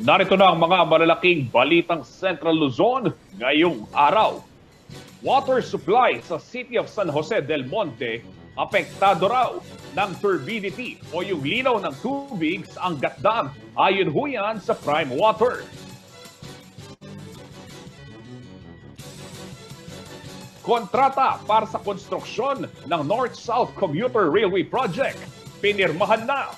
Narito na ang mga malalaking balitang Central Luzon ngayong araw. Water supply sa City of San Jose del Monte apektado raw ng turbidity o yung linaw ng tubig sa Angat Dam ayon ho yan sa Prime Water. Kontrata para sa konstruksyon ng North-South Commuter Railway Project pinirmahan na.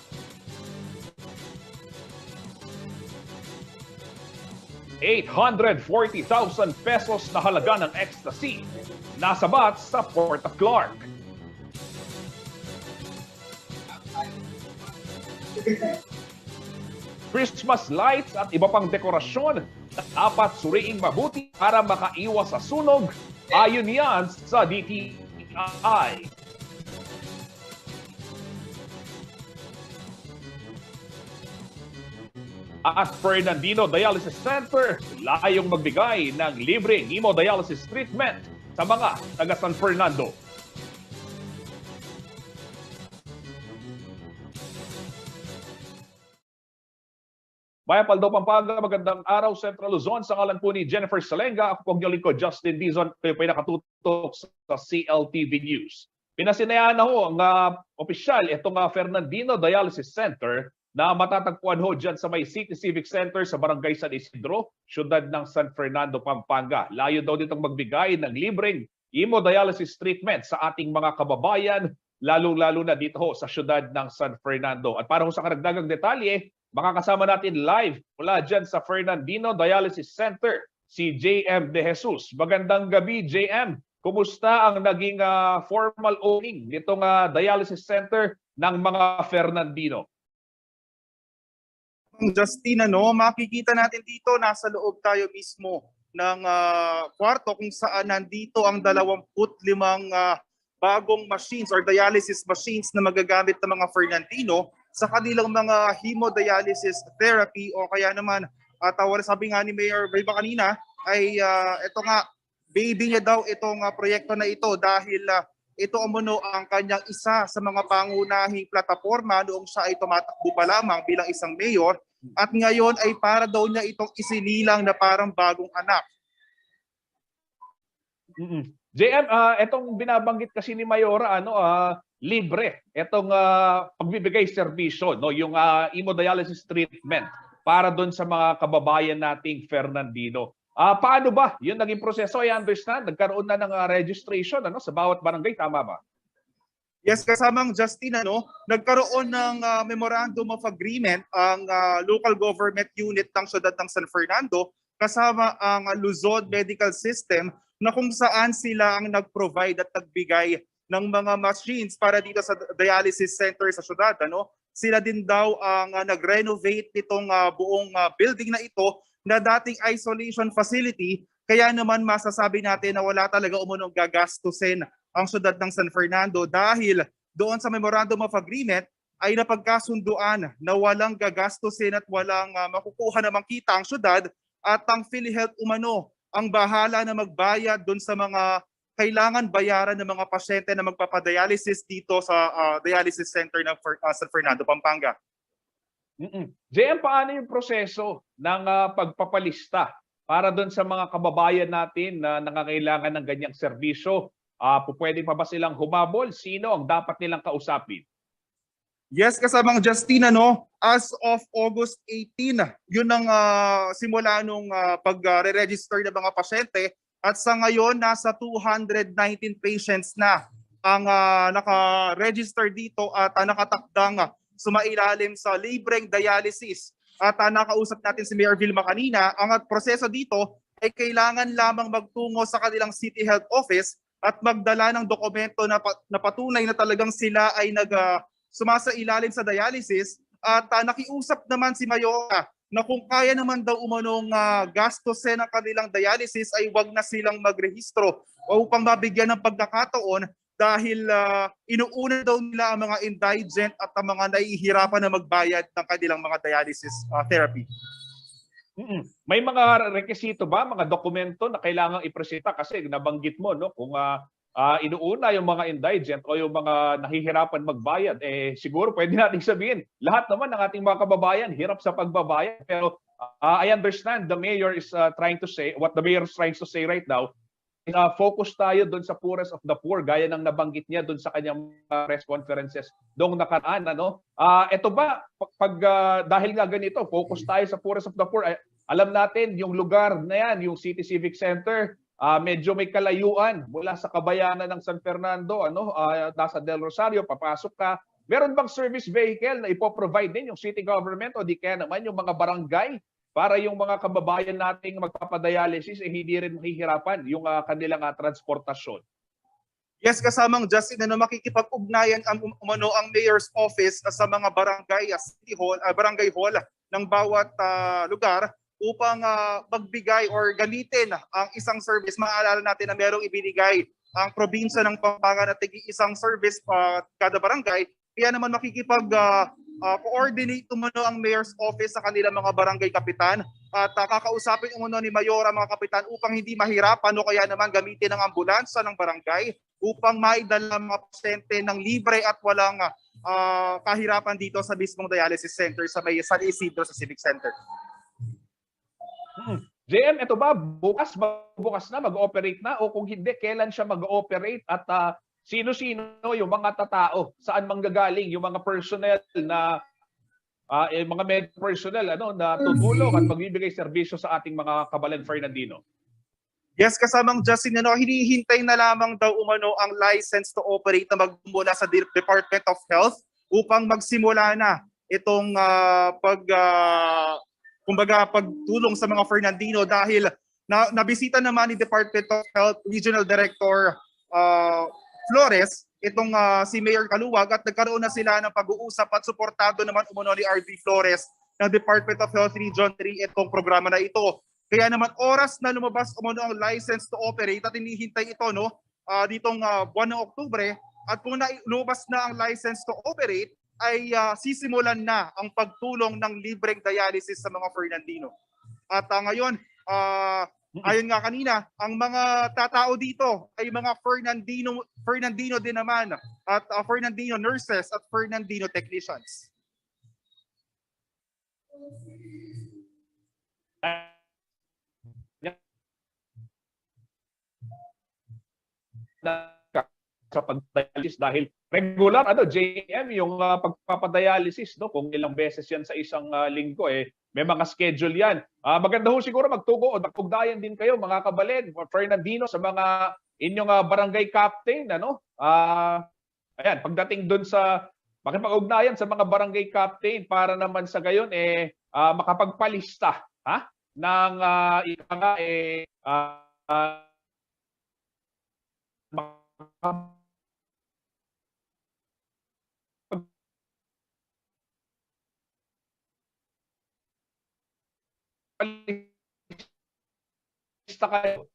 ₱840,000 pesos na halaga ng ecstasy nasabat sa Port of Clark. Christmas lights at iba pang dekorasyon dapat suriing mabuti para makaiwas sa sunog ayon yan sa DTI. At Fernandino Dialysis Center, layong magbigay ng libreng hemodialysis treatment sa mga taga San Fernando. Bayan Paldo, Pampanga, magandang araw, Central Luzon. Sa ngalan po ni Jennifer Salenga, ako po ang lingkod, Justin Dizon, kayo po ay nakatutok sa CLTV News. Pinasinayaan na ho ang opisyal itong Fernandino Dialysis Center na matatagpuan ho dyan sa may City Civic Center sa Barangay San Isidro, siyudad ng San Fernando, Pampanga. Layo daw ditong magbigay ng libreng hemodialysis treatment sa ating mga kababayan, lalo-lalo na dito ho sa siyudad ng San Fernando. At para ho sa karagdagang detalye, makakasama natin live mula dyan sa Fernandino Dialysis Center, si JM De Jesus. Magandang gabi, JM. Kumusta ang naging formal opening nitong dialysis center ng mga Fernandino? Justin, makikita natin dito, nasa loob tayo mismo ng kwarto kung saan nandito ang 25 bagong machines or dialysis machines na magagamit ng mga Fernandino sa kanilang mga hemodialysis therapy o kaya naman, sabi nga ni Mayor Breva kanina, ay ito nga, baby niya daw itong proyekto na ito dahil ito ang kanyang isa sa mga pangunahing plataforma noong siya ay tumatakbo pa lamang bilang isang mayor at ngayon ay para daw niya itong isinilang na parang bagong anak. JM, itong binabanggit kasi ni Mayora, libre itong pagbibigay serbisyo, yung hemodialysis treatment para doon sa mga kababayan nating Fernandino. Paano ba yun naging proseso? I understand, nagkaroon na ng registration sa bawat barangay, tama ba? Yes, kasamang Justin, nagkaroon ng Memorandum of Agreement ang local government unit ng siyudad ng San Fernando kasama ang Luzon Medical System na kung saan sila ang nag-provide at nagbigay ng mga machines para dito sa dialysis center sa siyudad. Sila din daw ang nag-renovate nitong buong building na ito na dating isolation facility, kaya naman masasabi natin na wala talaga umunong gagastusin ang siyudad ng San Fernando dahil doon sa Memorandum of Agreement ay napagkasunduan na walang gagastusin at walang makukuha namang kita ang siyudad at ang PhilHealth umano ang bahala na magbayad doon sa mga kailangan bayaran ng mga pasyente na magpapadialysis dito sa dialysis center ng San Fernando, Pampanga. JM, paano yung proseso ng pagpapalista para doon sa mga kababayan natin na nangangailangan ng ganyang serbisyo? Pwede pa ba silang humabol? Sino ang dapat nilang kausapin? Yes, kasamang Justin, as of August 18, yun ang simula nung pag-re-register ng mga pasyente at sa ngayon nasa 219 patients na ang naka-register dito at nakatakdang sumailalim sa libreng dialysis. At nakausap natin si Mayor Vilma kanina, ang proseso dito ay kailangan lamang magtungo sa kanilang City Health Office at magdala ng dokumento na patunay na talagang sila ay sumasailalim sa dialysis. At nakiusap naman si Mayora na kung kaya naman daw umanong gastusin ang kanilang dialysis ay wag na silang magrehistro upang mabigyan ng pagkakataon dahil inuuna daw nila ang mga indigent at ang mga nahihirapan na magbayad ng kanilang mga dialysis therapy. May mga rekisito ba, mga dokumento na kailangang ipresenta? Kasi nabanggit mo, kung inuuna yung mga indigent o yung mga nahihirapan magbayad, siguro pwede nating sabihin, lahat naman ng ating mga kababayan hirap sa pagbabayad. Pero I understand the mayor is trying to say, what the mayor is trying to say right now, focus tayo doon sa poorest of the poor, gaya ng nabanggit niya doon sa kanyang press conferences doong nakaraan. Ano? Ito ba, dahil nga ganito, focus tayo sa poorest of the poor, alam natin yung lugar na yan, yung City Civic Center, medyo may kalayuan mula sa kabayanan ng San Fernando, nasa Del Rosario, papasok ka. Meron bang service vehicle na ipoprovide din yung city government o di kaya naman yung mga barangay para yung mga kababayan nating magpapadialysis hindi rin mahihirapan yung kanilang transportasyon? Yes, kasamang Justin, makikipag-ugnayan ang mayor's office sa mga barangay, city hall, barangay hall ng bawat lugar upang magbigay or gamitin ang isang service. Maalala natin na merong ibinigay ang probinsya ng Pampanga na isang service kada barangay. Kaya naman makikipag-coordinate ang mayor's office sa kanilang mga barangay kapitan at kakausapin ni Mayor ang mga kapitan upang hindi mahirapan o kaya naman gamitin ang ambulansya ng barangay upang maidala mga pasyente ng libre at walang kahirapan dito sa mismong dialysis center sa may San Isidro sa Civic Center. JM, ito ba bukas na mag-ooperate na o kung hindi, kailan siya mag-ooperate at sino-sino yung mga tatao, saan manggagaling yung mga personnel na mga medical personnel na tutulong at magbibigay serbisyo sa ating mga kabalan Fernandino? Yes, kasamang Justin, hinihintay na lamang daw ang license to operate na magmula sa Department of Health upang magsimula na itong pagtulong sa mga Fernandino dahil nabisita naman ni Department of Health Regional Director Flores itong si Mayor Kaluwag at nagkaroon na sila ng pag-uusap at suportado naman ni RD Flores ng Department of Health Region 3 itong programa na ito. Kaya naman oras na lumabas ang license to operate at hinihintay ito ditong buwan ng Oktubre at kung lumabas na ang license to operate ay sisimulan na ang pagtulong ng libreng dialysis sa mga Fernandino. At ngayon, ayon nga kanina, ang mga tatao dito ay mga Fernandino din naman at Fernandino nurses at Fernandino technicians. Sa pagdialysis dahil regular JM yung pagpapadialysis kung ilang beses yan sa isang linggo may mga schedule yan. Maganda ho siguro magtugo o magpugdayan din kayo mga kabalin Fernandino sa mga inyong barangay captain ayan pagdating doon sa makipag-ugnayan sa mga barangay captain para naman sa gayon makapagpalista ng lista kayo.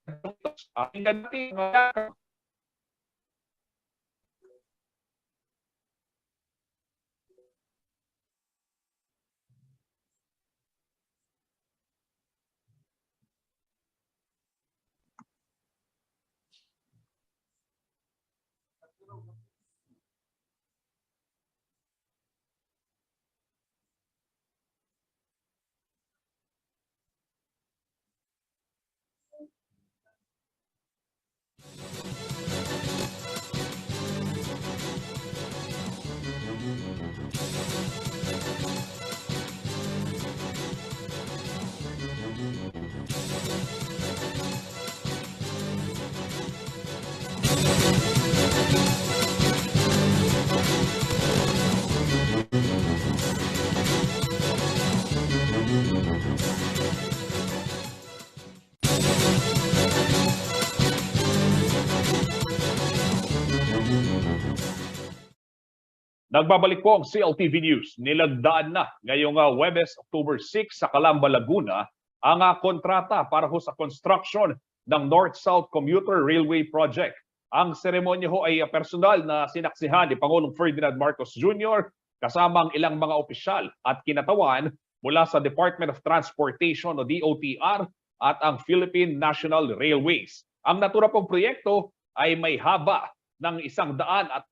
Nagbabalik po ang CLTV News. Nilagdaan na ngayong Huwebes, October 6 sa Calamba, Laguna ang kontrata para sa construction ng North-South Commuter Railway Project. Ang seremonya ay personal na sinaksihan ni Pangulong Ferdinand Marcos Jr. kasama ang ilang mga opisyal at kinatawan mula sa Department of Transportation o DOTR at ang Philippine National Railways. Ang natura pong proyekto ay may haba ng 147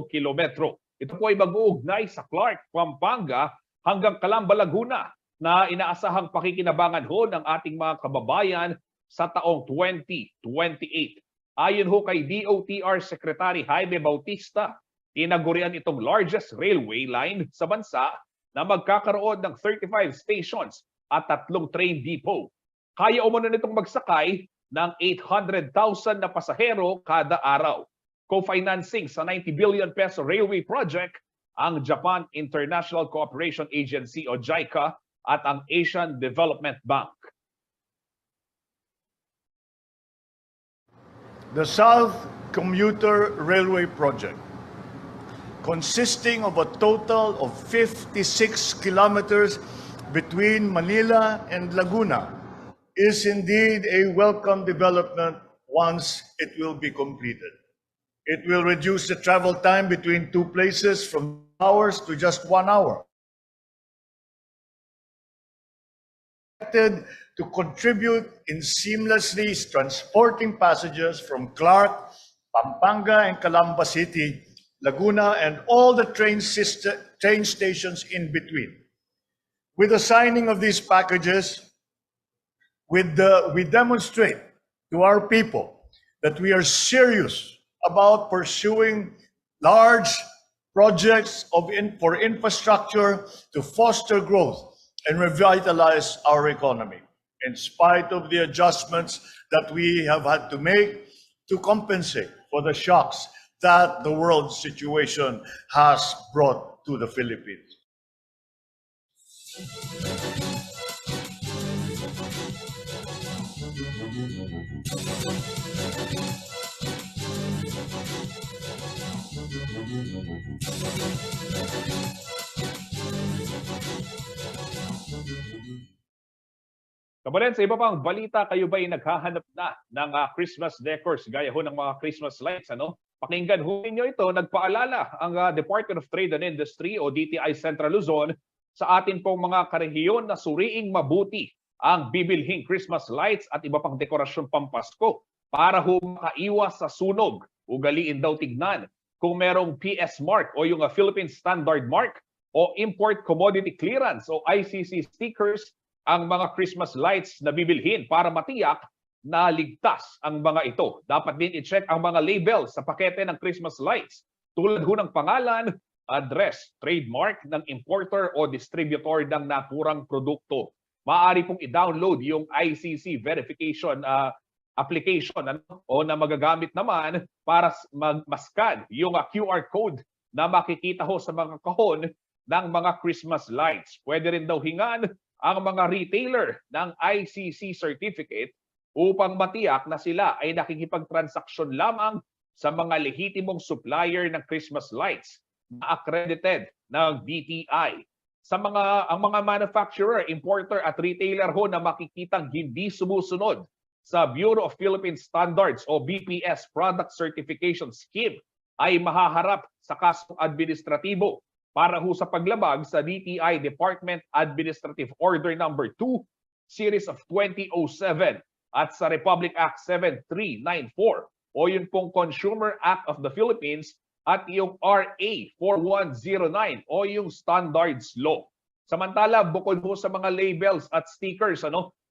kilometro. Ito po ay mag-uugnay sa Clark, Pampanga hanggang Calamba, Laguna na inaasahang pakikinabangan ho ng ating mga kababayan sa taong 2028. Ayon ho kay DOTR Secretary Jaime Bautista, tinagurian itong largest railway line sa bansa na magkakaroon ng 35 stations at 3 train depot. Kaya umano nitong magsakay ng 800,000 na pasahero kada araw. Co-financing sa 90 billion peso railway project ang Japan International Cooperation Agency o JICA at ang Asian Development Bank. The South Commuter Railway Project, consisting of a total of 56 kilometers between Manila and Laguna, is indeed a welcome development once it will be completed. It will reduce the travel time between two places from hours to just 1 hour. To contribute in seamlessly transporting passengers from Clark, Pampanga, and Calamba City, Laguna, and all the train stations in between. With the signing of these packages, we demonstrate to our people that we are serious about pursuing large projects for infrastructure to foster growth and revitalize our economy, in spite of the adjustments that we have had to make to compensate for the shocks that the world situation has brought to the Philippines. Kabayan, sa iba pang balita, kayo ba'y naghahanap na ng Christmas decors gaya ho ng mga Christmas lights? Pakinggan ho ninyo ito. Nagpaalala ang Department of Trade and Industry o DTI Central Luzon sa atin pong mga karehiyon na suriing mabuti ang bibilhing Christmas lights at iba pang dekorasyon pampasko para ho makaiwas sa sunog. Ugaliin daw tignan kung merong PS mark o yung Philippine Standard Mark o Import Commodity Clearance o ICC stickers ang mga Christmas lights na bibilhin para matiyak na ligtas ang mga ito. Dapat din i-check ang mga label sa pakete ng Christmas lights tulad ho ng pangalan, address, trademark ng importer o distributor ng naturang produkto. Maaari pong i-download yung ICC verification application o na magagamit naman para mag-scan yung QR code na makikita ho sa mga kahon ng mga Christmas lights. Pwede rin daw hingan ang mga retailer ng ICC certificate upang matiyak na sila ay nakikipagtransaksyon lamang sa mga lehitimong supplier ng Christmas lights na accredited ng DTI. Ang mga manufacturer, importer at retailer ho na makikitang hindi sumusunod sa Bureau of Philippine Standards o BPS Product Certification Scheme ay mahaharap sa kasong administratibo para ho sa paglabag sa DTI Department Administrative Order No. 2, Series of 2007 at sa Republic Act 7394 o yun pong Consumer Act of the Philippines at yung RA 4109 o yung Standards Law. Samantala, bukod ho sa mga labels at stickers,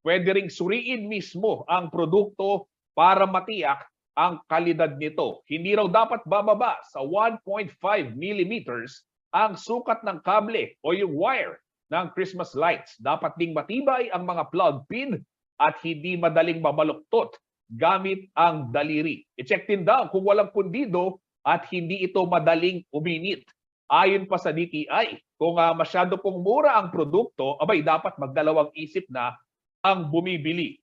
pwede ring suriin mismo ang produkto para matiyak ang kalidad nito. Hindi raw dapat bababa sa 1.5 millimeters ang sukat ng kable o yung wire ng Christmas lights. Dapat ding matibay ang mga plug pin at hindi madaling mabaluktot gamit ang daliri. I-check din daw kung walang pundido at hindi ito madaling uminit. Ayon pa sa DTI, kung masyado pong mura ang produkto, abay dapat magdalawang isip na ang bumibili.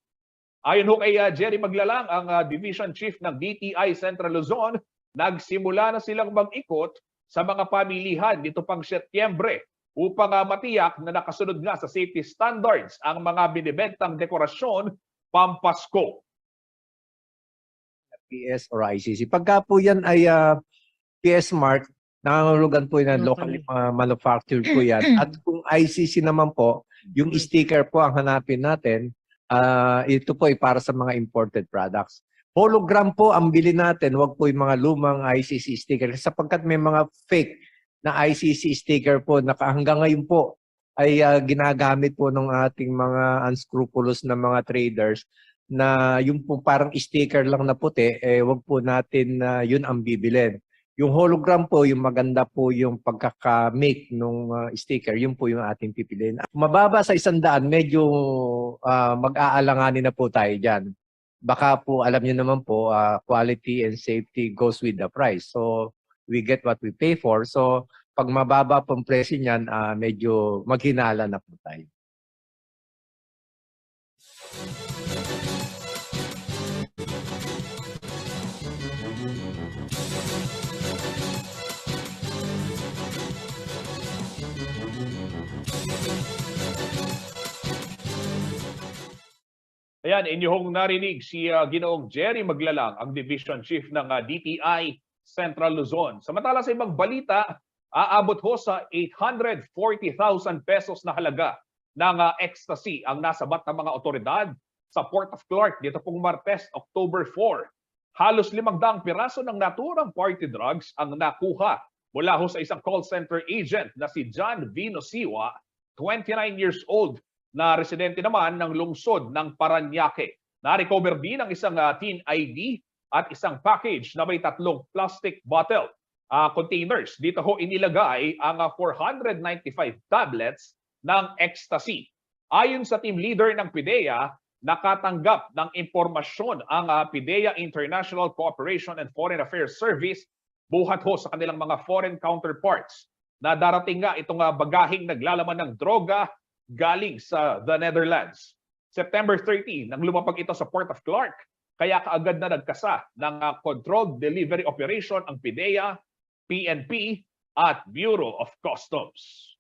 Ayon ho kay Jerry Maglalang, ang Division Chief ng DTI Central Luzon, nagsimula na silang mag-ikot sa mga pamilihan dito pang Setyembre upang matiyak na nakasunod nga sa safety standards ang mga binibentang dekorasyon pampasko. PS or ICC. Pagka po yan ay PS mark, nangangulugan po yan locally manufactured po yan. At kung ICC naman po, yung sticker po ang hanapin natin, ito po ay para sa mga imported products. Hologram po ang bili natin, wag po yung mga lumang ICC sticker sapagkat may mga fake na ICC sticker po na hanggang ngayon po ay ginagamit po ng ating mga unscrupulous na mga traders na yung po parang sticker lang na puti, wag po natin na yun ang bibilin. Yung hologram po, yung maganda po yung pagkaka-make nung sticker, yun po yung ating pipiliin. Mababa sa 100, medyo mag-aalanganin na po tayo dyan. Baka po, alam niyo naman po, quality and safety goes with the price. So, we get what we pay for. So, pag mababa pong presyo niyan, medyo maghinala na po tayo. Ayan, inyong narinig si Ginoong Jerry Maglalang, ang Division Chief ng DTI Central Luzon. Samantala sa ibang balita, aabot ho sa 840,000 pesos na halaga ng ecstasy ang nasabat ng mga otoridad sa Port of Clark dito pong Martes, October 4. Halos 500 piraso ng naturang party drugs ang nakuha mula ho sa isang call center agent na si John Vino Siwa, 29 years old, na residente naman ng lungsod ng Parañaque. Na-recover din ang isang teen ID at isang package na may 3 plastic bottle containers. Dito ho inilagay ang 495 tablets ng ecstasy. Ayon sa team leader ng PIDEA, nakatanggap ng impormasyon ang PIDEA International Cooperation and Foreign Affairs Service buhat ho sa kanilang mga foreign counterparts na darating nga itong bagaheng naglalaman ng droga galing sa the Netherlands. September 30 nang lumapag ito sa Port of Clark, kaya kaagad na nagkasa ng controlled delivery operation ang PIDEA, PNP at Bureau of Customs.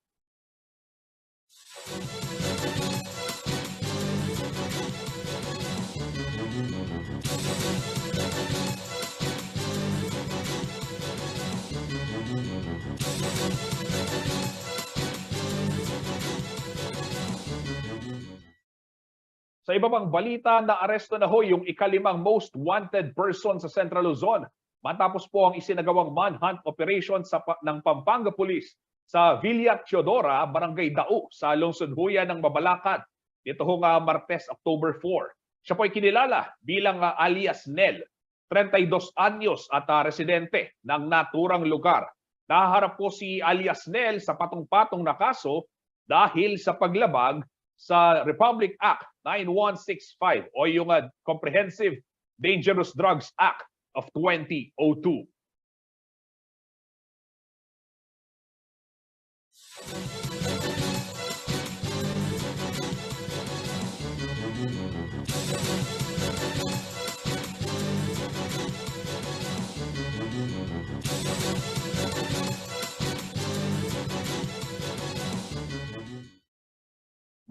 Sa iba pang balita, naaresto na ho yung ikalimang most wanted person sa Central Luzon matapos po ang isinagawang manhunt operation ng Pampanga Police sa Villa Teodora, Barangay Dao sa lungsod Huya ng Mabalacat. Ito ho nga Martes, October 4. Siya po ay kinilala bilang alias Nel, 32 anyos at residente ng naturang lugar. Nahaharap po si alias Nel sa patong-patong na kaso dahil sa paglabag sa Republic Act 9165 o yung Comprehensive Dangerous Drugs Act of 2002.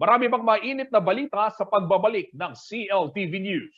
Marami pang mainit na balita sa pagbabalik ng CLTV News.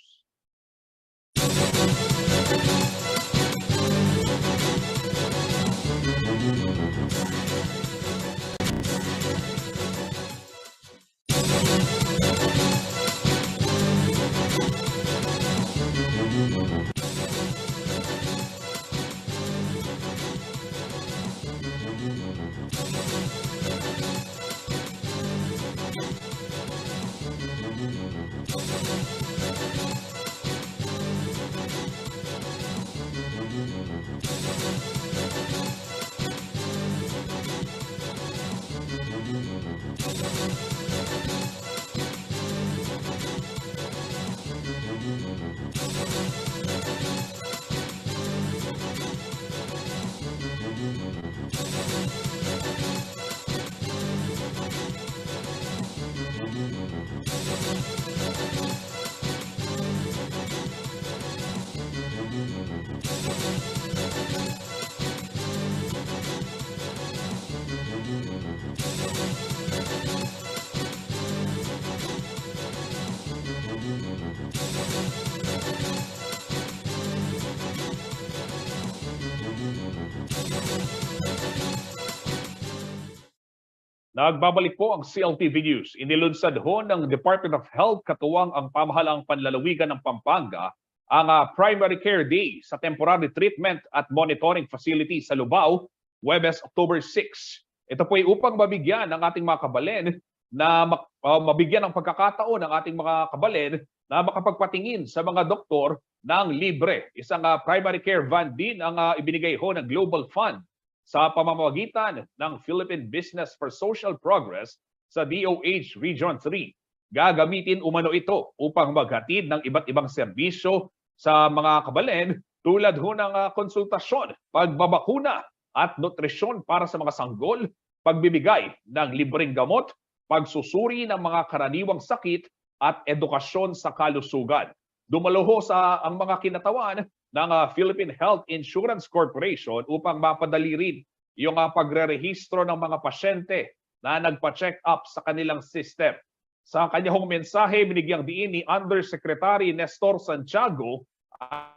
Nagbabalik po ang CLTV News. Inilunsad ho ng Department of Health katuwang ang pamahalaang panlalawigan ng Pampanga ang Primary Care Day sa Temporary Treatment at Monitoring Facility sa Lubao, Huwebes, October 6. Ito po ay upang mabigyan ng ating mga kabalen na mabigyan ng pagkakataon ng ating mga kabalen na makapagpatingin sa mga doktor ng libre. Isang primary care van din ang ibinigay ho ng Global Fund sa pamamagitan ng Philippine Business for Social Progress sa DOH Region 3. Gagamitin umano ito upang maghatid ng iba't ibang serbisyo sa mga kabalen tulad ho ng konsultasyon, pagbabakuna at nutrisyon para sa mga sanggol, pagbibigay ng libreng gamot, pagsusuri ng mga karaniwang sakit at edukasyon sa kalusugan. Dumalo ho sa ang mga kinatawan ng Philippine Health Insurance Corporation upang mapadali rin yung pagre-rehistro ng mga pasyente na nagpa-check up sa kanilang system. Sa kanyang mensahe, binigyang diin ni Undersecretary Nestor Santiago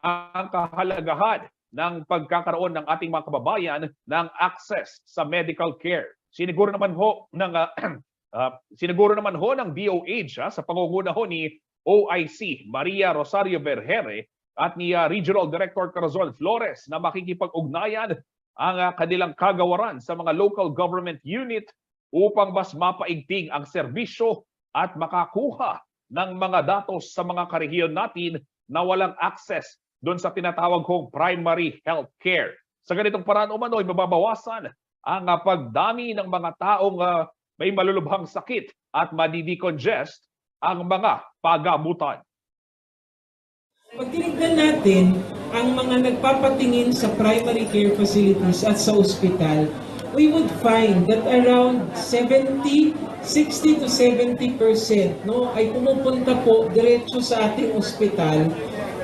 ang kahalagahan ng pagkakaroon ng ating mga kababayan ng access sa medical care. Siniguro naman ho ng DOH sa pangunguna ho ni OIC Maria Rosario Vergere at ni Regional Director Corazon Flores na makikipag-ugnayan ang kanilang kagawaran sa mga local government unit upang mas mapaigting ang serbisyo at makakuha ng mga datos sa mga karehiyon natin na walang access doon sa tinatawag kong primary health care. Sa ganitong paraan umano ay mababawasan ang pagdami ng mga taong may malulubhang sakit at madidecongest ang mga pagamutan. Pag tinignan natin ang mga nagpapatingin sa primary care facilities at sa ospital, we would find that around 60 to 70% ay pumupunta po diretso sa ating ospital,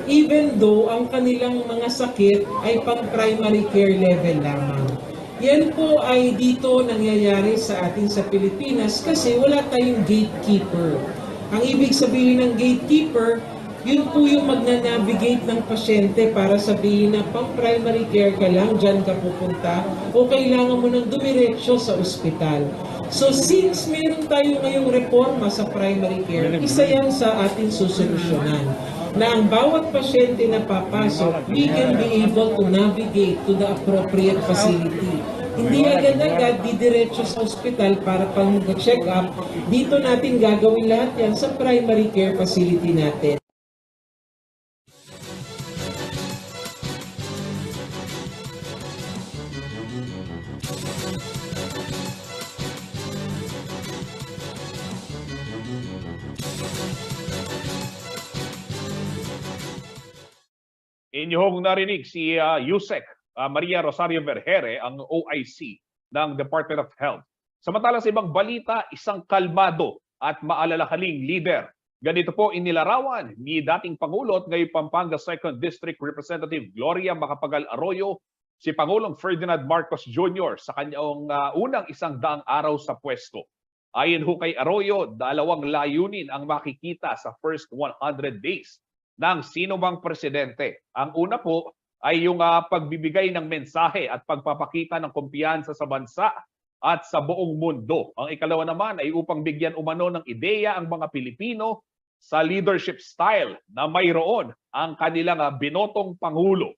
even though ang kanilang mga sakit ay pang primary care level lamang. Yan po ay dito nangyayari sa atin sa Pilipinas kasi wala tayong gatekeeper. Ang ibig sabihin ng gatekeeper, yun po yung magna-navigate ng pasyente para sabihin na pang primary care ka lang, dyan ka pupunta, o kailangan mo nang dumiretso sa ospital. So since meron tayo ngayong reforma sa primary care, isa yan sa ating susolusyonan. Na ang bawat pasyente na papasok, we can be able to navigate to the appropriate facility. Hindi agad-agad didiretso sa ospital para pang check up. Dito natin gagawin lahat yan sa primary care facility natin. Inyong narinig si Yusek Maria Rosario Vergere, ang OIC ng Department of Health. Samantala sa ibang balita, isang kalmado at maalalahaning leader. Ganito po inilarawan ni dating Pangulo at ngayon Pampanga 2nd District Representative Gloria Macapagal Arroyo si Pangulong Ferdinand Marcos Jr. sa kanyang unang 100 araw sa pwesto. Ayon ho kay Arroyo, dalawang layunin ang makikita sa first 100 days ng sino mang presidente. Ang una po ay yung pagbibigay ng mensahe at pagpapakita ng kumpiyansa sa bansa at sa buong mundo. Ang ikalawa naman ay upang bigyan umano ng ideya ang mga Pilipino sa leadership style na mayroon ang kanilang binotong Pangulo.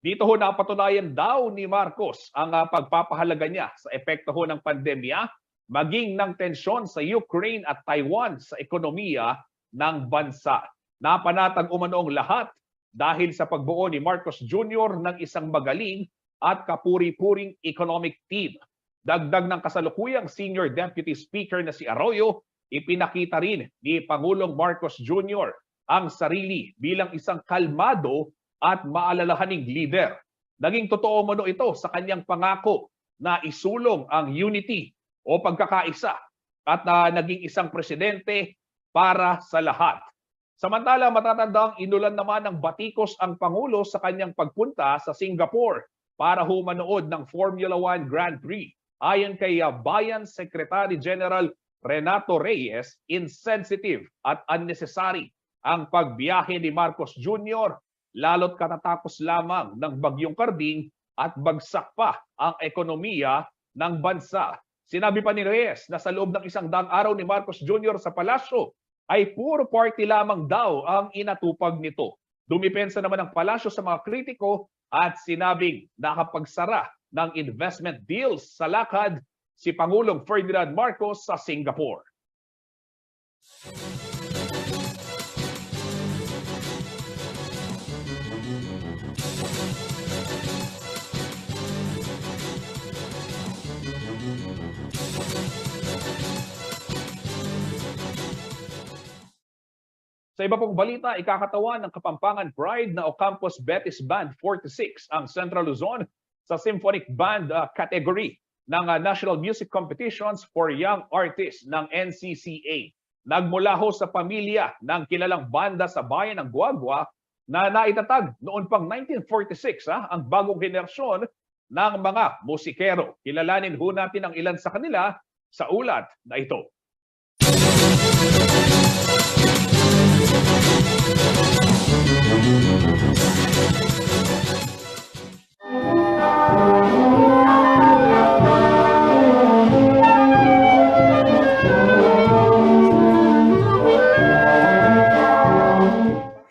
Dito ho napatunayan daw ni Marcos ang pagpapahalaga niya sa epekto ho ng pandemya, maging ng tensyon sa Ukraine at Taiwan sa ekonomiya ng bansa. Napanatag umano ang lahat dahil sa pagbuo ni Marcos Jr. ng isang magaling at kapuri-puring economic team. Dagdag ng kasalukuyang Senior Deputy Speaker na si Arroyo, ipinakita rin ni Pangulong Marcos Jr. ang sarili bilang isang kalmado at maalalahaning leader. Naging totoo umano ito sa kanyang pangako na isulong ang unity o pagkakaisa at naging isang presidente para sa lahat. Samantala, matatandang inulan naman ng batikos ang Pangulo sa kanyang pagpunta sa Singapore para humanood ng Formula 1 Grand Prix. Ayon kay Bayan Secretary General Renato Reyes, insensitive at unnecessary ang pagbiyahe ni Marcos Jr. lalo't katatapos lamang ng Bagyong Karding at bagsak pa ang ekonomiya ng bansa. Sinabi pa ni Reyes na sa loob ng 100 araw ni Marcos Jr. sa palasyo, ay puro party lamang daw ang inatupag nito. Dumipensa naman ang palasyo sa mga kritiko at sinabing nakapagsara ng investment deals sa lakad si Pangulong Ferdinand Marcos sa Singapore. Sa iba pong balita, ikakatawan ng Kapampangan Pride na Ocampos Betis Band 46 ang Central Luzon sa Symphonic Band category ng National Music Competitions for Young Artists ng NCCA. Nagmula ho sa pamilya ng kilalang banda sa bayan ng Guagua na naitatag noon pang 1946 ang bagong henerasyon ng mga musikero. Kilalanin ho natin ang ilan sa kanila sa ulat na ito.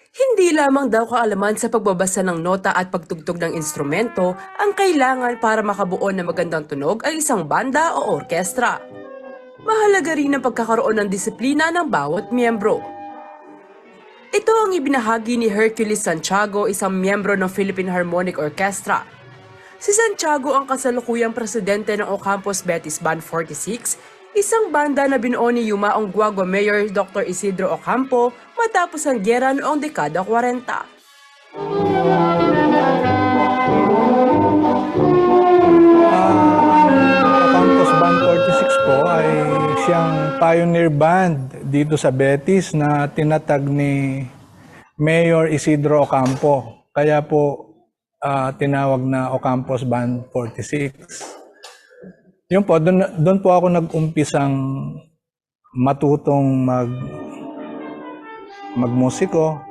Hindi lamang daw kaalaman sa pagbabasa ng nota at pagtugtog ng instrumento ang kailangan para makabuo ng magandang tunog ay isang banda o orkestra. Mahalaga rin ang pagkakaroon ng disiplina ng bawat miyembro. Ito ang ibinahagi ni Hercules Santiago, isang miyembro ng Philippine Harmonic Orchestra. Si Santiago ang kasalukuyang presidente ng Ocampos Betis Band 46, isang banda na binuo ni Yumaong Guagua Mayor Dr. Isidro Ocampo matapos ang giyera noong dekada 40. Ocampos Band 46 po ay siyang pioneer band dito sa Betis na tinatag ni Mayor Isidro Ocampo. Kaya po tinawag na Ocampos Band 46. Yun po, doon po ako nag-umpisang matutong magmusiko.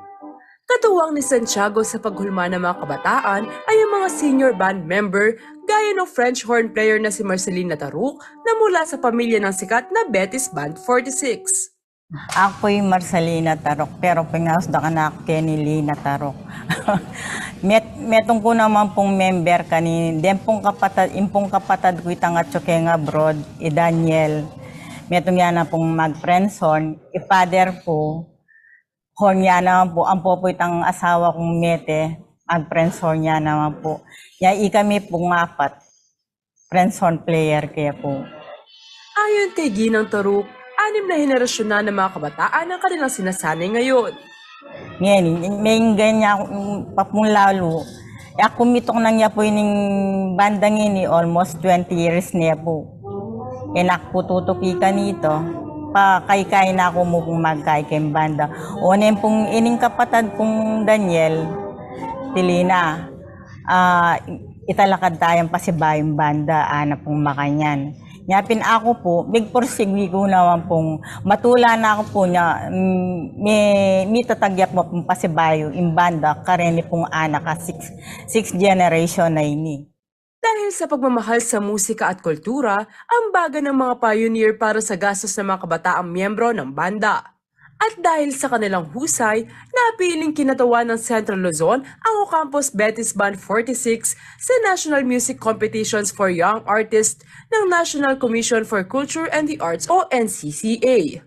Katuwang ni Santiago sa paghulma ng mga kabataan ay ang mga senior band member gaya ng French horn player na si Marceline Taruk na mula sa pamilya ng sikat na Betis Band 46. Ako'y Marcelina Tarok, pero pingaos da ka na Kenny Lina Tarok. Metong ko naman pong member kanin, den pong kapatad ko itang at nga abroad, Daniel. Metong yan na pong mag-friendson, father po, horn yan naman po, ang po itang asawa kong Mete, mag-friendson yan naman po. Yan kami pong apat, friendson player kaya po. Ayon kay Ginang Taruk, 6 na henerasyon na ng mga kabataan ang kanilang sinasanay ngayon. Ngayon, may ganyan papung lalo. Ako mitong na niya po yung bandang ini, almost 20 years niya po. Kinakpututuki ka nito. Pakay-kay na ako mo pong magkay-kay banda. O na pong ining kapatad kong Daniel, Tilina, italakad tayong pasibayong banda, ana pong makanyan. Nyapin ako po, big porsigwi ko naman pong matula na ako po niya, may tatagyak mo pong pasibayo, imbanda, kareni pong anak ka, 6 generation na ini. Dahil sa pagmamahal sa musika at kultura, ang baga ng mga pioneer para sa gastos ng mga kabataang miyembro ng banda. At dahil sa kanilang husay, napiling kinatawan ng Central Luzon ang Ocampos Betis Band 46 sa National Music Competitions for Young Artists ng National Commission for Culture and the Arts o NCCA.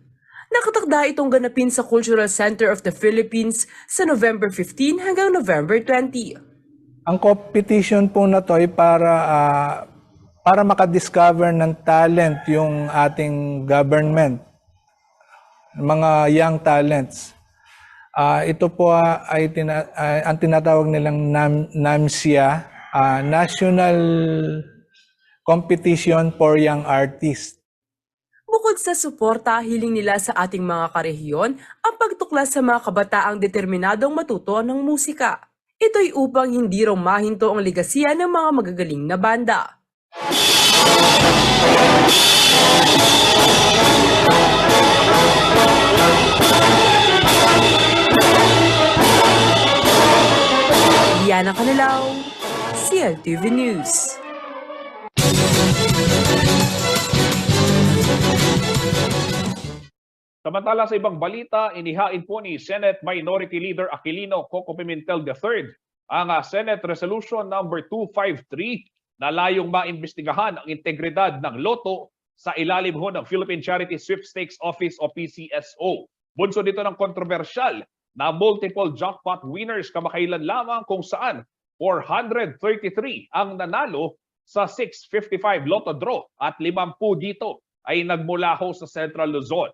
Nakatakda itong ganapin sa Cultural Center of the Philippines sa November 15 hanggang November 20. Ang competition po na to ay para makadiscover ng talent yung ating government, mga young talents. Ito po ay ang tinatawag nilang NAMSIA, National Competition for Young Artists. Bukod sa suporta, hiling nila sa ating mga karehiyon ang pagtuklas sa mga kabataang determinadong matuto ng musika. Ito'y upang hindi raw mahinto ang ligasiya ng mga magagaling na banda. Yana Canilaw, CLTV News. Samantala sa ibang balita, inihain po ni Senate Minority Leader Aquilino Coco Pimentel III ang Senate Resolution number 253 na layong maimbestigahan ang integridad ng loto sa ilalim ho ng Philippine Charity Sweepstakes Office o PCSO. Bunso dito ng kontrobersyal na multiple jackpot winners kamakailan lamang kung saan 433 ang nanalo sa 655 lotto draw at 50 dito ay nagmula ho sa Central Luzon.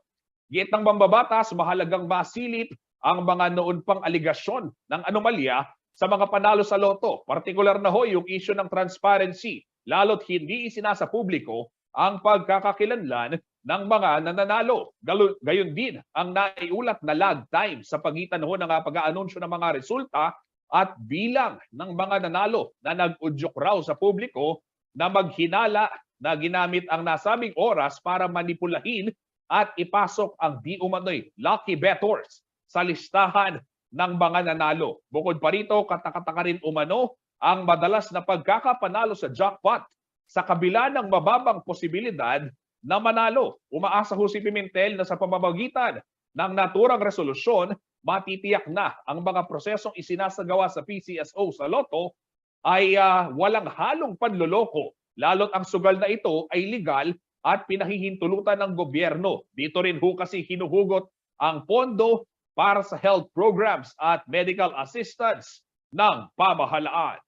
Giit ng mambabatas, mahalagang masilip ang mga noon pang aligasyon ng anomalya sa mga panalo sa loto. Partikular na ho yung issue ng transparency, lalo't hindi isinasa publiko ang pagkakakilanlan ng mga nananalo. Gayon din ang naiulat na lag time sa pagitan ho ng pag-aanunsyo ng mga resulta at bilang ng mga nanalo na nag-udyok raw sa publiko na maghinala na ginamit ang nasabing oras para manipulahin at ipasok ang di umano'y lucky bettors sa listahan ng mga nanalo. Bukod pa rito, katakataka rin umano ang madalas na pagkakapanalo sa jackpot sa kabila ng mababang posibilidad na manalo. Umaasa ho si Pimentel na sa pamamagitan ng naturang resolusyon, matitiyak na ang mga prosesong isinasagawa sa PCSO sa loto ay walang halong panloloko, lalo't ang sugal na ito ay legal at pinahihintulutan ng gobyerno. Dito rin ho kasi hinuhugot ang pondo para sa health programs at medical assistance ng pamahalaan.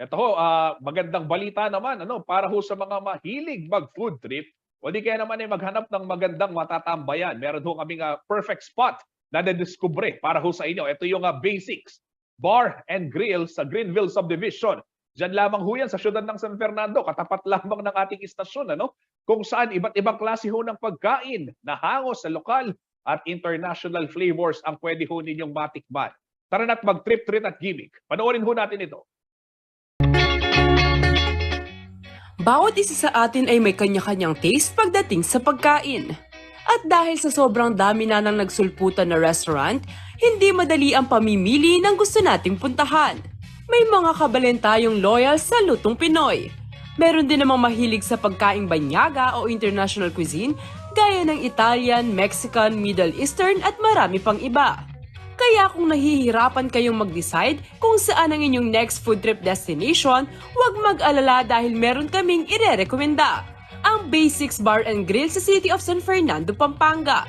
Ito ho, magandang balita naman para ho sa mga mahilig mag-food trip o di kaya naman ay maghanap ng magandang matatambayan. Meron ho kaming perfect spot na nadiskubre para ho sa inyo. Ito yung Basics Bar and Grill sa Greenville Subdivision. Diyan lamang ho yan sa siyudad ng San Fernando, katapat lamang ng ating istasyon, kung saan iba't ibang klase ho ng pagkain na hangos sa lokal at international flavors ang pwede ho ninyong matikman. Tara na't mag-trip, treat at gimmick. Panoorin ho natin ito. Bawat isa sa atin ay may kanya-kanyang taste pagdating sa pagkain. At dahil sa sobrang dami na ng nagsulputan na restaurant, hindi madali ang pamimili ng gusto nating puntahan. May mga kabalin tayong loyal sa lutong Pinoy. Meron din namang mahilig sa pagkaing banyaga o international cuisine gaya ng Italian, Mexican, Middle Eastern at marami pang iba. Kaya kung nahihirapan kayong mag-decide kung saan ang inyong next food trip destination, huwag mag-alala dahil meron kaming ire-rekomenda. Ang Basics Bar and Grill sa City of San Fernando, Pampanga.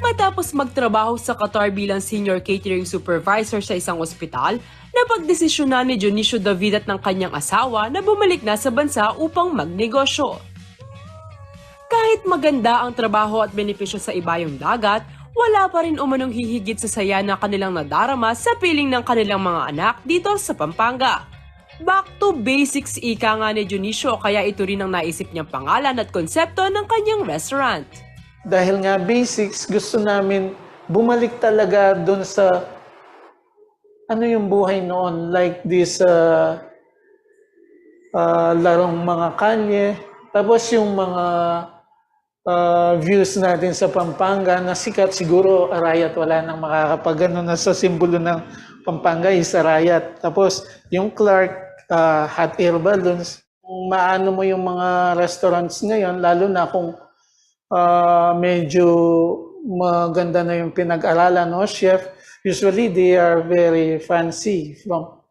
Matapos magtrabaho sa Qatar bilang Senior Catering Supervisor sa isang ospital, napagdesisyonan ni Dionisio David at ng kanyang asawa na bumalik na sa bansa upang magnegosyo. Kahit maganda ang trabaho at benepisyo sa ibayong dagat, wala pa rin umanong hihigit sa saya na kanilang nadarama sa piling ng kanilang mga anak dito sa Pampanga. Back to basics ika nga ni Dionisio, kaya ito rin ang naisip niyang pangalan at konsepto ng kanyang restaurant. Dahil nga basics, gusto namin bumalik talaga doon sa ano yung buhay noon, like this larong mga kalye, tapos yung mga views natin sa Pampanga na sikat siguro Arayat, wala nang makakapagano na sa simbolo ng Pampanga is Arayat. Tapos yung Clark hot air balloons, maano mo yung mga restaurants ngayon, lalo na kung medyo maganda na yung pinag-aralan, no, chef. Usually, they are very fancy, from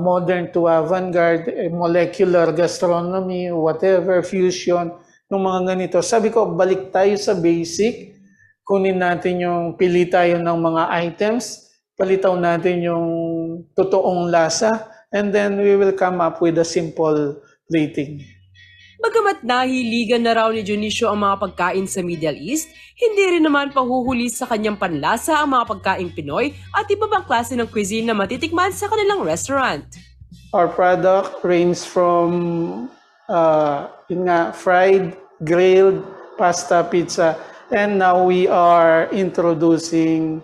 modern to avant-garde, molecular gastronomy, whatever, fusion, ng mga ganito. Sabi ko, balik tayo sa basic, kunin natin yung, pili tayo ng mga items, palitaw natin yung totoong lasa, and then we will come up with a simple plating. Bagamat nahiligan na raw ni Dionisio ang mga pagkain sa Middle East, hindi rin naman pahuhuli sa kanyang panlasa ang mga pagkaing Pinoy at iba pang klase ng cuisine na matitikman sa kanilang restaurant. Our product range from fried, grilled, pasta, pizza, and now we are introducing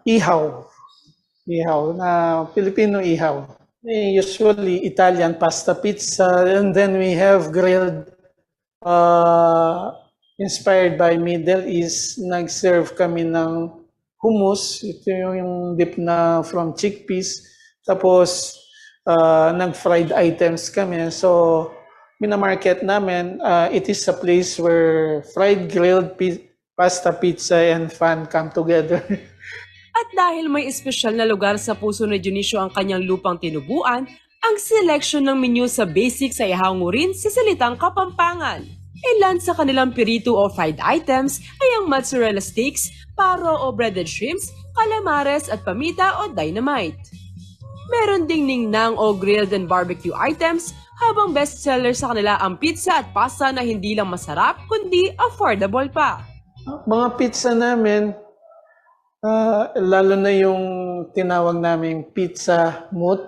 ihaw. Ihaw na Filipino ihaw. Usually Italian pasta pizza, and then we have grilled inspired by Middle East. Nag-serve kami ng hummus, ito yung dip na from chickpeas. Tapos nag-fried items kami. So minamarket namin, it is a place where fried, grilled, pasta, pizza, and fun come together. At dahil may espesyal na lugar sa puso ni Dionisio ang kanyang lupang tinubuan, ang selection ng menu sa basics ay hango rin sa salitang Kapampangan. Ilan sa kanilang pirito o fried items ay ang mozzarella sticks, paro o breaded shrimps, calamares at pamita o dynamite. Meron ding ningnang o grilled and barbecue items, habang bestseller sa kanila ang pizza at pasta na hindi lang masarap kundi affordable pa. Mga pizza namin, lalo na yung tinawag naming pizza mood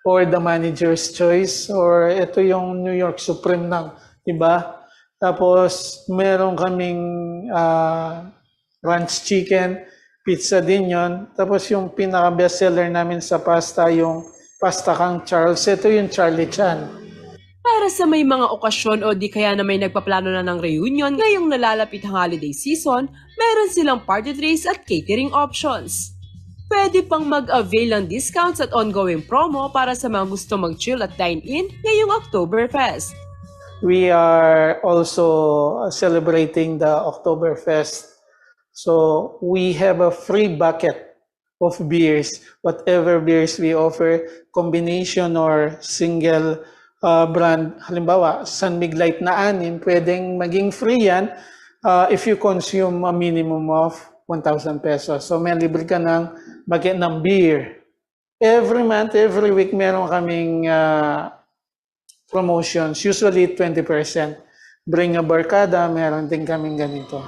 or the manager's choice or ito yung New York Supreme ng iba. Tapos meron kaming ranch chicken, pizza din yon. Tapos yung pinaka-bestseller namin sa pasta, yung pasta kang Charles. Ito yung Charlie Chan. Para sa may mga okasyon o di kaya na may nagpaplano na ng reunion ngayong nalalapit ang holiday season, meron silang party trays at catering options. Pwede pang mag-avail ng discounts at ongoing promo para sa mga gusto mag-chill at dine-in ngayong Oktoberfest. We are also celebrating the Oktoberfest. So we have a free bucket of beers. Whatever beers we offer, combination or single brand, halimbawa, San Mig Light na 6, pwedeng maging free yan if you consume a minimum of 1,000 pesos. So may libre ka ng bucket ng beer. Every month, every week, meron kaming promotions, usually 20%. Bring a barkada, meron din kaming ganito.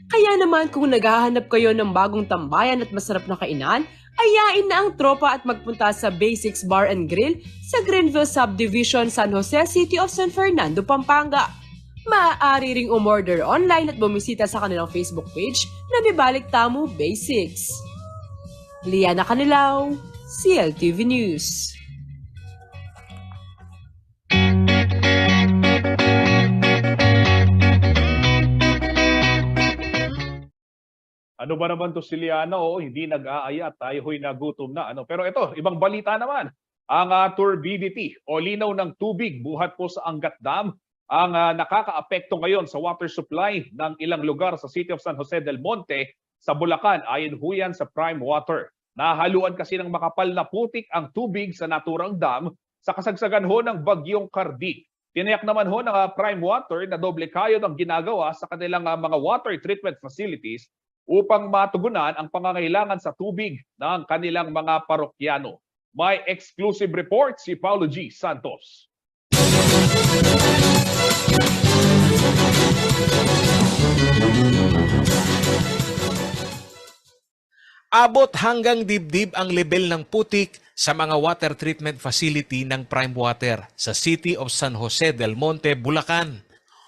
Kaya naman kung naghahanap kayo ng bagong tambayan at masarap na kainan, ayain na ang tropa at magpunta sa Basics Bar and Grill sa Greenville Subdivision, San Jose, City of San Fernando, Pampanga. Maaari ring umorder online at bumisita sa kanilang Facebook page na Bibalik Tamo Basics. Liana Canilaw, CLTV News. Ano ba naman to si Liana? Hindi nag-aaya, tayo ho'y nagutom na. Pero ito, ibang balita naman. Ang turbidity o linaw ng tubig buhat po sa Angat Dam ang nakakaapekto ngayon sa water supply ng ilang lugar sa City of San Jose del Monte sa Bulacan. Ayon ho yan sa Prime Water. Nahaluan kasi ng makapal na putik ang tubig sa naturang dam sa kasagsagan ho ng bagyong Cardi. Tinayak naman ho ng Prime Water na doble kayod ang ginagawa sa kanilang mga water treatment facilities upang matugunan ang pangangailangan sa tubig ng kanilang mga parokyano. May exclusive report si Paulo G. Santos. Abot hanggang dibdib ang level ng putik sa mga water treatment facility ng Prime Water sa City of San Jose del Monte, Bulacan.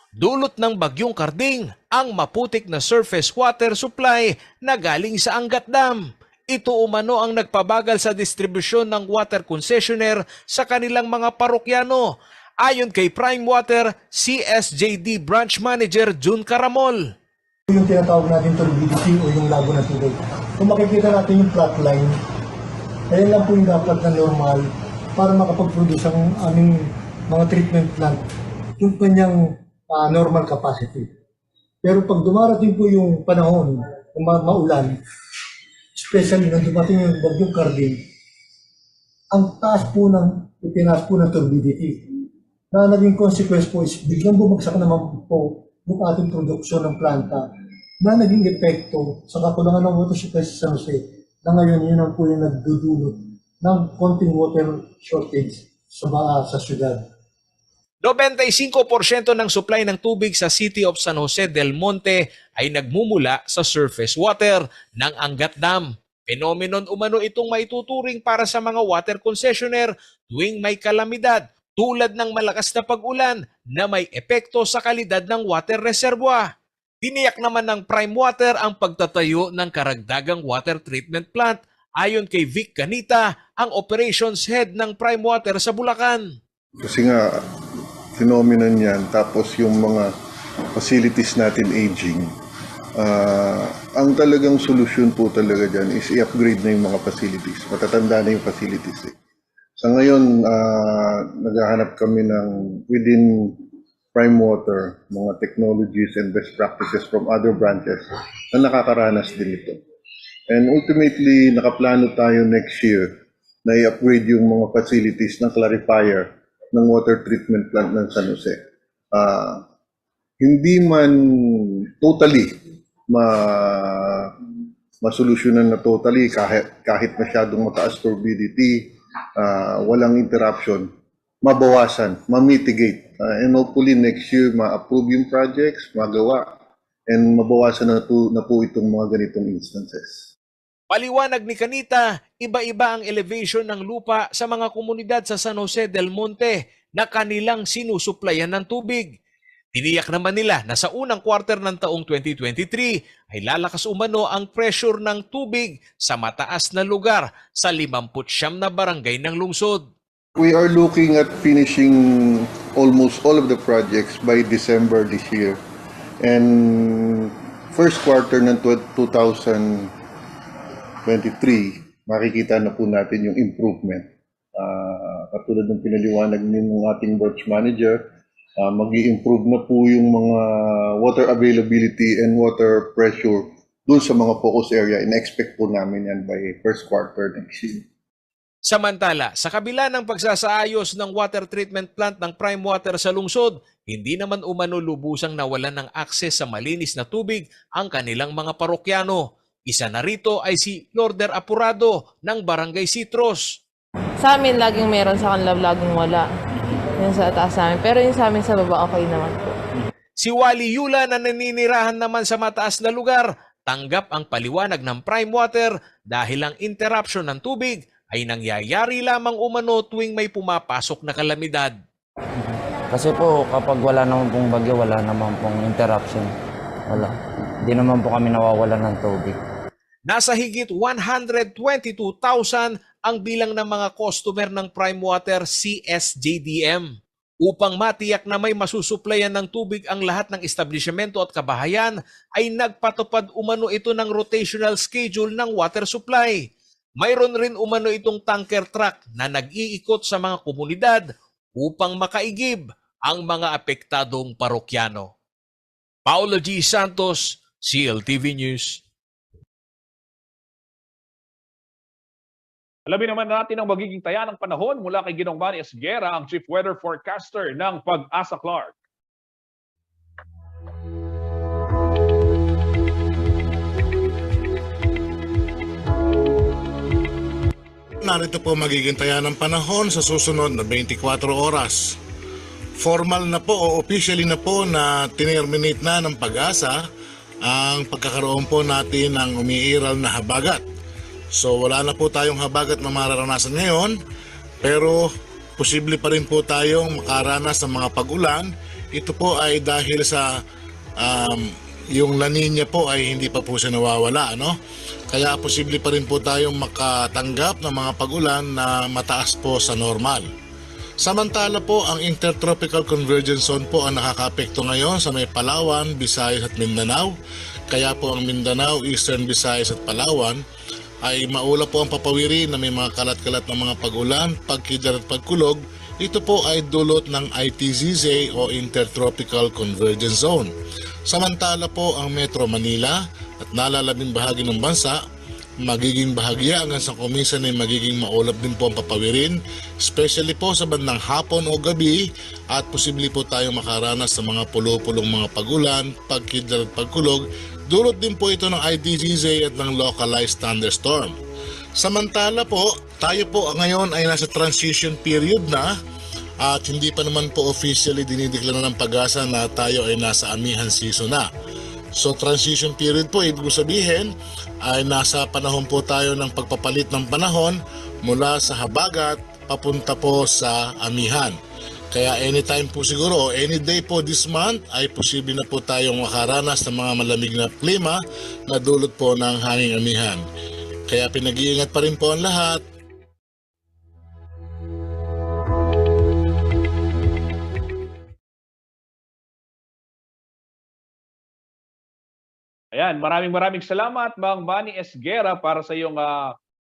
Dulot ng bagyong Karding ang maputik na surface water supply na galing sa Angat Dam. Ito umano ang nagpabagal sa distribusyon ng water concessionaire sa kanilang mga parokyano. Ayon kay Prime Water, CSJD Branch Manager June Caramol. Yung tinatawag natin turbidity o yung lago ng tubig. Kung makikita natin yung plot line, ayan lang po yung dapat na normal para makapag-produce ang aming mga treatment plant. Yung kanyang normal capacity. Pero pag dumarating po yung panahon, kung maulan, especially nung dumating yung bagyong Karding, ang itinaas po ng turbidity. Na naging consequence po is biglang bumagsak naman po yung ating produksyon ng planta na naging epekto sa kakulangan ng water supply sa San Jose na ngayon yun ang po yung nagdudulot ng konting water shortage sa syudad. 95% ng supply ng tubig sa City of San Jose del Monte ay nagmumula sa surface water ng Angat Dam. Phenomenon umano itong maituturing para sa mga water concessionaire tuwing may kalamidad tulad ng malakas na pag-ulan na may epekto sa kalidad ng water reservoir. Tiniyak naman ng Prime Water ang pagtatayo ng karagdagang water treatment plant ayon kay Vic Canita, ang operations head ng Prime Water sa Bulacan. Kasi nga, phenomenon yan, tapos yung mga facilities natin aging, Ang talagang solusyon po talaga dyan is i-upgrade na yung mga facilities. Matatanda na yung facilities. Sa ngayon, naghahanap kami ng within Prime Water, mga technologies and best practices from other branches na nakakaranas din ito. And ultimately, nakaplano tayo next year na i-upgrade yung mga facilities ng clarifier ng water treatment plant ng San Jose. Hindi man totally masolusyonan na totally kahit masyadong mataas turbidity, walang interruption, mabawasan, ma-mitigate. And hopefully next year ma-approve yung projects, magawa, and mabawasan na po itong mga ganitong instances. Paliwanag ni Kanita, iba-iba ang elevation ng lupa sa mga komunidad sa San Jose del Monte na kanilang sinusuplayan ng tubig. Tiniyak naman nila na sa unang quarter ng taong 2023 ay lalakas umano ang pressure ng tubig sa mataas na lugar sa 59 na barangay ng lungsod. We are looking at finishing almost all of the projects by December this year. And first quarter ng 2023, makikita na po natin yung improvement. Katulad ng pinaliwanag ng ating works manager, mag-i-improve na po yung mga water availability and water pressure dun sa mga focus area. In-expect po namin yan by first quarter next year. Samantala, sa kabila ng pagsasaayos ng water treatment plant ng Prime Water sa lungsod, hindi naman umano lubusang nawalan ng akses sa malinis na tubig ang kanilang mga parokyano. Isa na rito ay si Lorder Apurado ng Barangay Citros. Sa amin laging meron, sa kanila laging wala. Yung sa taas namin. Pero yung sa amin sa baba, okay naman po. Si Wally Yula na naninirahan naman sa mataas na lugar, tanggap ang paliwanag ng Prime Water dahil ang interruption ng tubig ay nangyayari lamang umano tuwing may pumapasok na kalamidad. Kasi po kapag wala naman pong bagyo, wala naman pong interruption. Wala. Hindi naman po kami nawawalan ng tubig. Nasa higit 122,000 ang bilang ng mga customer ng Prime Water CSJDM. Upang matiyak na may masusuplayan ng tubig ang lahat ng establishmento at kabahayan, ay nagpatupad umano ito ng rotational schedule ng water supply. Mayroon rin umano itong tanker truck na nag-iikot sa mga komunidad upang makaigib ang mga apektadong parokyano. Paulo G. Santos, CLTV News. Alamin naman natin ang magiging taya ng panahon mula kay Ginong Manny Esguera, ang Chief Weather Forecaster ng Pag-asa Clark. Narito po magiging taya ng panahon sa susunod na 24 oras. Formal na po o officially na po na tinerminate na ng Pag-asa ang pagkakaroon po natin ng umiiral na habagat. So wala na po tayong habagat na mararanasan ngayon, pero posible pa rin po tayong makaranas ng mga pag-ulan. Ito po ay dahil sa yung La Nina po ay hindi pa po siya nawawala, no? Kaya posible pa rin po tayong makatanggap ng mga pag-ulan na mataas po sa normal. Samantala po, ang Intertropical Convergence Zone po ang nakakaapekto ngayon sa may Palawan, Visayas at Mindanao. Kaya po ang Mindanao, Eastern Visayas at Palawan ay maulap po ang papawiri na may mga kalat-kalat ng mga pag-ulan, pagkidlat at pagkulog. Ito po ay dulot ng ITZZ o Intertropical Convergence Zone. Samantala po ang Metro Manila at nalalabing bahagi ng bansa, magiging bahagya hanggang sa kuminsan ay magiging maulap din po ang papawirin, especially po sa bandang hapon o gabi, at posible po tayong makaranas sa mga pulo-pulong mga pag-ulan, pagkidlat at pagkulog. Dulot din po ito ng ITZZ at ng localized thunderstorm. Samantala po, tayo po ngayon ay nasa transition period na at hindi pa naman po officially dinideklara ng Pag-asa na tayo ay nasa amihan season na. So transition period po, ibig sabihin ay nasa panahon po tayo ng pagpapalit ng panahon mula sa habagat papunta po sa amihan. Kaya anytime po siguro, any day po this month ay posible na po tayong makaranas ng mga malamig na klima na dulot po ng hanging amihan. Kaya pinag-iingat pa rin po ang lahat. Ayan. Yan, maraming salamat Mang Manny Esguera para sa iyong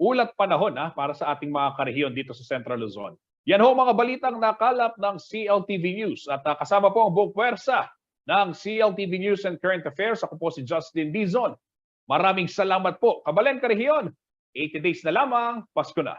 ulat panahon para sa ating mga karehiyon dito sa Central Luzon. Yan ho mga balitang nakalap ng CLTV News at kasama po ang buong puwersa ng CLTV News and Current Affairs. Ako po si Justin Dizon. Maraming salamat po. Kabalen karehiyon, 80 days na lamang, Pasko na.